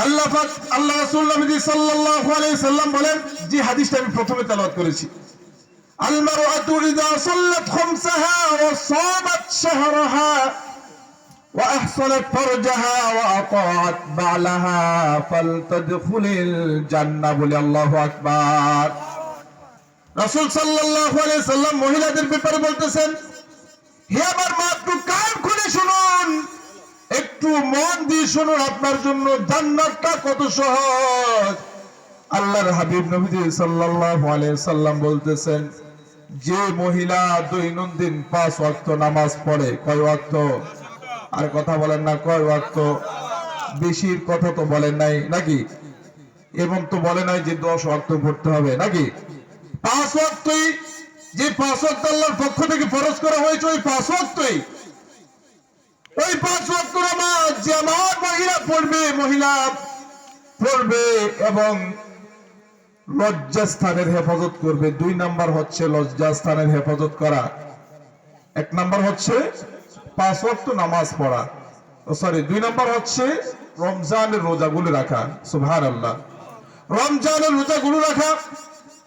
আল্লাহ পাক আল্লাহ রাসূল নবী সাল্লাল্লাহু আলাইহি সাল্লাম বলেন, যে হাদিসটা আমি প্রথমে তেলাওয়াত করেছি, আল মারআতু ইযা সাল্লাত খামসাহা ওয়া সামাত শাহরাহা ওয়া আহসানাত ফারজাহা ওয়া আতাআত বা'লাহা ফালতাদখুলিল জান্নাহ। বলি আল্লাহু আকবার। রাসূল সাল্লাল্লাহু আলাইহি সাল্লাম মহিলাদের ব্যাপারে বলতেছেন, হে আমার মা, একটু কান খুলে শুনুন, একটু মন দিয়ে শুনুন, আপনার জন্য জান্নাতটা কত সহজ। আল্লাহর হাবিব নবী সাল্লাল্লাহু আলাইহি সাল্লাম বলতেছেন, যে মহিলা দৈনন্দিন 5 ওয়াক্ত নামাজ পড়ে, কয় ওয়াক্ত? আর কথা বলেন না, কয় ওয়াক্ত? বেশির কথা তো বলেন নাই নাকি? এবং তো বলে নাই যে 10 ওয়াক্ত পড়তে হবে নাকি? 5 ওয়াক্তই, যে 5 ওয়াক্ত আল্লাহর পক্ষ থেকে ফরজ করা হয়েছে, ওই 5 ওয়াক্তই, ওই 5 ওয়াক্ত নামাজ যে আমার মহিলা পড়বে এবং লজ্জাস্থানের হেফাজত করবে। 2 নাম্বার হচ্ছে লজ্জাস্থানের হেফাজত করা, 1 নাম্বার হচ্ছে 5 ওয়াক্ত নামাজ পড়া, সরি 2 নাম্বার হচ্ছে রমজানের রোজাগুলো রাখা। সুবহানাল্লাহ। রমজানের রোজাগুলো রাখা।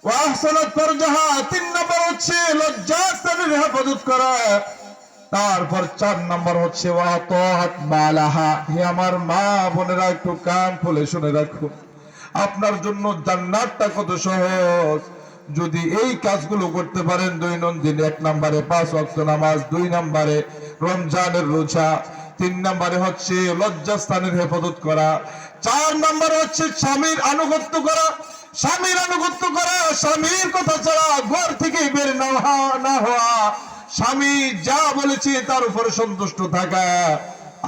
ওয়া আহসানাত ফারজাহা, 3 নাম্বার হচ্ছে লজ্জাস্থানের হেফাজত করা। তারপর 4 নাম্বার হচ্ছে ওয়া আতাআত বা'লাহা। হে আমার মা বোনেরা, একটু কান খুলে শুনে রাখুন, আপনার জন্য জান্নাতটা কত সহজ। যদি এই কাজগুলো করতে পারেন দৈনন্দিন, 1 নম্বরে 5 ওয়াক্ত নামাজ, 2 নম্বরে রমজানের রোজা, 3 নম্বরে হচ্ছে লজ্জাস্থানের হেফাজত করা, 4 নম্বরে হচ্ছে স্বামীর আনুগত্য করা। স্বামীর আনুগত্য করা, স্বামীর কথা ছাড়া ঘর থেকে বের না হওয়া, স্বামী যা বলেছে তার উপরে সন্তুষ্ট থাকা,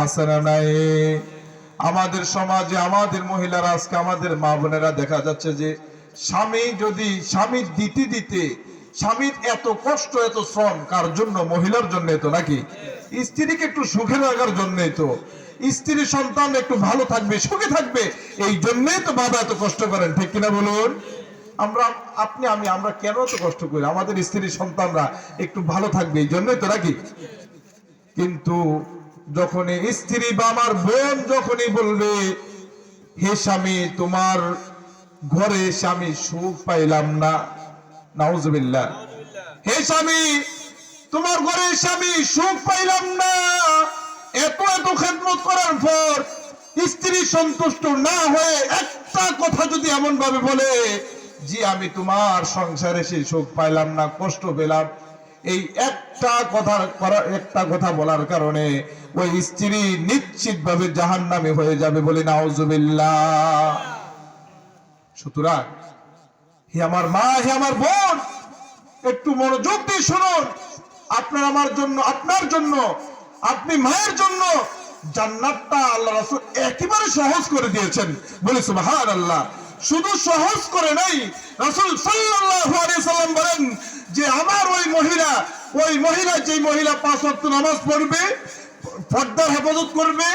আছে না নাই? আমাদের সমাজে আমাদের মহিলারা, আজকে আমাদের মা বোনেরা দেখা যাচ্ছে যে স্বামীর দিতে স্বামীর এত কষ্ট, এত শ্রম কার জন্য? মহিলার জন্য তো নাকি? স্ত্রীকে একটু সুখে রাখার জন্যই তো, স্ত্রী সন্তান একটু ভালো থাকবে, সুখে থাকবে, এই জন্যই তো বাবা এত কষ্ট করেন, ঠিক কিনা বলুন? আমরা কেন এত কষ্ট করি? আমাদের স্ত্রী সন্তানরা একটু ভালো থাকবে এই জন্যই তো নাকি? কিন্তু যখনই স্ত্রী বা আমার বোন যখনই বলবে, হে স্বামী, তোমার ঘরে স্বামী সুখ পাইলাম না, নাউজুবিল্লাহ, হে স্বামী, তোমার ঘরে স্বামী সুখ পাইলাম না, এত খেদমত করার পর স্ত্রী সন্তুষ্ট না হয়ে একটা কথা যদি এমন ভাবে বলে যে আমি তোমার সংসারে সেই সুখ পাইলাম না, কষ্ট পেলাম, এই একটা কথা বলার কারণে ওই স্ত্রী নিশ্চিতভাবে জাহান্নামী হয়ে যাবে, বলি নাউজুবিল্লাহ। সুতরাং হে আমার মা, হে আমার বোন, একটু মনোযোগ দিয়ে শুনুন, আপনার জন্য, আপনি মায়ের জন্য জান্নাতটা আল্লাহ রাসূল একেবারে সহজ করে দিয়েছেন, বলি সুবহানাল্লাহ। শুধু সহজ করে নাই, রাসূল সাল্লাল্লাহু আলাইহি সাল্লাম বলেন যে আমার ওই মহিলা যে মহিলা 5 ওয়াক্ত নামাজ পড়বে, পর্দার হেফাজত করবে,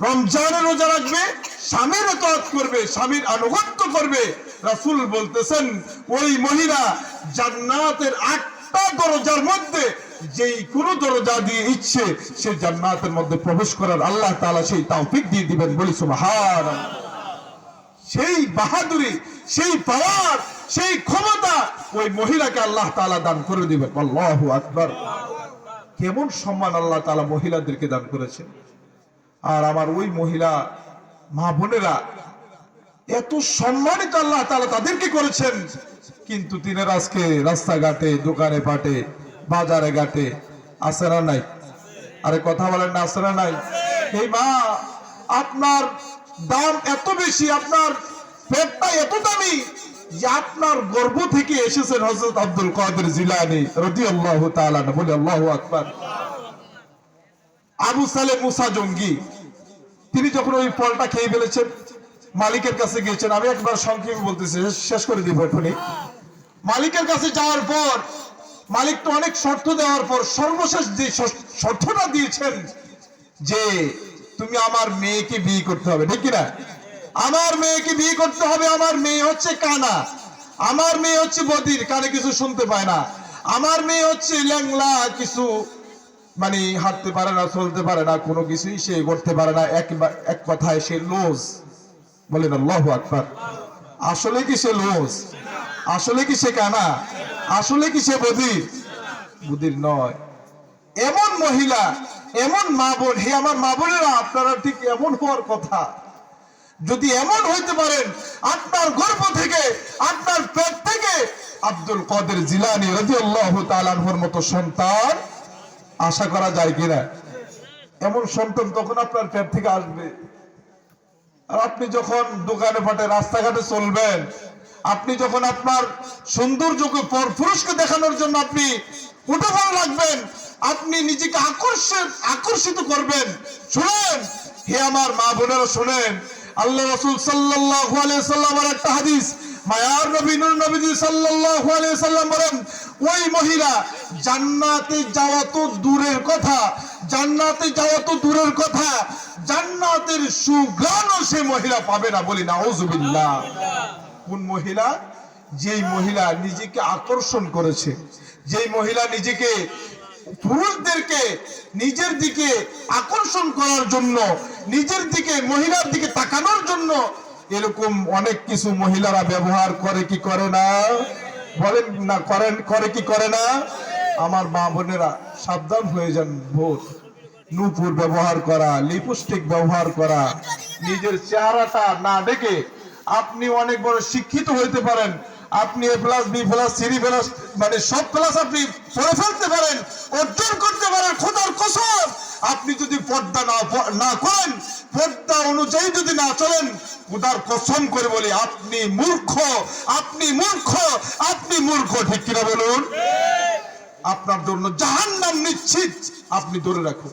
রমজানের রোজা রাখবে, স্বামীর ইতাআত করবে, স্বামীর আনুগত্য করবে, রাসূল বলতেছেন ওই মহিলা জান্নাতের 8টা দরজার মধ্যে যেই কোন দরজা দিয়ে ইচ্ছে সে জান্নাতের মধ্যে প্রবেশ করার আল্লাহ তাআলা সেই তৌফিক দিয়ে দিবেন, বলি সুবহানাল্লাহ। সেই বাহাদুরি, সেই পাওয়ার, সেই ক্ষমতা ওই মহিলাকে আল্লাহ তাআলা দান করে দিবেন। আল্লাহু আকবার। কেমন সম্মান আল্লাহ তাআলা মহিলাদেরকে দান করেছেন। আর আমার ওই মহিলা মা বোনেরা এত সম্মানিত আল্লাহ তাআলা তাদেরকে করেছেন, কিন্তু তিনারা আজকে রাস্তাঘাটে, দোকানে পাটে, বাজারে ঘাটে, আছে না নাই? আরে কথা বলেন না, আছে না নাই? এই মা, আপনার দাম এত বেশি, আপনার পেটটা এত দামি যে আপনার গর্ভ থেকে এসেছেন হযরত আব্দুল কাদের জিলানী রাদিয়াল্লাহু তাআলা, বলি আল্লাহু আকবার। আবু সালেহ মুসা জঙ্গি, তিনি যখন ওই ফলটা খেয়ে ফেলেছেন, মালিকের কাছে গিয়েছেন। আমি একবার সংক্ষেপে বলতেছি, শেষ করে দিব এখনই। মালিকের কাছে যাওয়ার পর মালিক তো অনেক শর্ত দেওয়ার পর সর্বশেষ যে শর্তটা দিয়েছেন যে তুমি আমার মেয়েকে বিয়ে করতে হবে, ঠিক কিনা? আমার মেয়েকে বিয়ে করতে হবে। আমার মেয়ে হচ্ছে কানা, আমার মেয়ে হচ্ছে বধির, কানে কিছু শুনতে পায় না, আমার মেয়ে হচ্ছে ল্যাংলা, কিছু মানে হাঁটতে পারে না, চলতে পারে না, কোনো কিছুই সে করতে পারে না, এক কথায় সে লুজ। বলেন আল্লাহু আকবার। আসলে কি সে লোস? আসলে কি সে কানা? আসলে কি সে বধির? বধির নয়। এমন মহিলা, এমন মা বোন, হে আমার মা বোনেরা, আপনারা ঠিক এমন হওয়ার কথা। যদি এমন হইতে পারেন, আপনার গর্ভ থেকে, আপনার পেট থেকে আব্দুল কাদের জিলানী রাদিয়াল্লাহু তাআলা আনহুর মতো সন্তান আশা করা যায় কিনা? এমন সন্তান তখন আপনার পেট থেকে আসবে। আর আপনি যখন দোকানে পাটে রাস্তাঘাটে চলবেন, আপনি যখন আপনার সৌন্দর্যকে পরপুরুষকে দেখানোর জন্য আপনি উঠে পড়ে লাগবেন, আপনি নিজেকে আকর্ষিত করবেন। শুনেন হে আমার মা বোনেরা, শুনেন আল্লাহ রাসূল সাল্লাল্লাহু আলাইহি সাল্লামের একটা হাদিস, মায়ার নবী নূর নবীজি সাল্লাল্লাহু আলাইহি সাল্লাম বলেন, ওই মহিলা জান্নাতে যাওয়া তো দূরের কথা, জান্নাতে যাওয়া তো দূরের কথা, জান্নাতের সুঘ্রাণও সে মহিলা পাবে না। বলি নাউযুবিল্লাহ। কোন মহিলা? যেই মহিলা নিজেকে আকর্ষণ করেছে, যেই মহিলা নিজেকে পুরুষদেরকে নিজের দিকে আকর্ষণ করার জন্য, নিজের দিকে মহিলার দিকে তাকানোর জন্য এরকম অনেক কিছু মহিলারা ব্যবহার করে কি করে না? বলেন না, করেন, করে কি করে না? আমার মা বোনেরা সাবধান হয়ে যান। ভোট নূপুর ব্যবহার করা, লিপস্টিক ব্যবহার করা, নিজের চেহারাটা না দেখে আপনি অনেক বড় শিক্ষিত হইতে পারেন, আপনি A+, B+, C+, মানে সব ক্লাস আপনি পড়ে ফেলতে পারেন, অর্জন করতে পারেন। খোদার কসম, আপনি যদি পর্দা না করেন, পর্দা অনুযায়ী যদি না চলেন, খোদার কসম করে বলি আপনি মূর্খ, আপনি মূর্খ, আপনি মূর্খ। ঠিক কিনা বলুন? আপনার জন্য জাহান্নাম নিশ্চিত, আপনি ধরে রাখুন।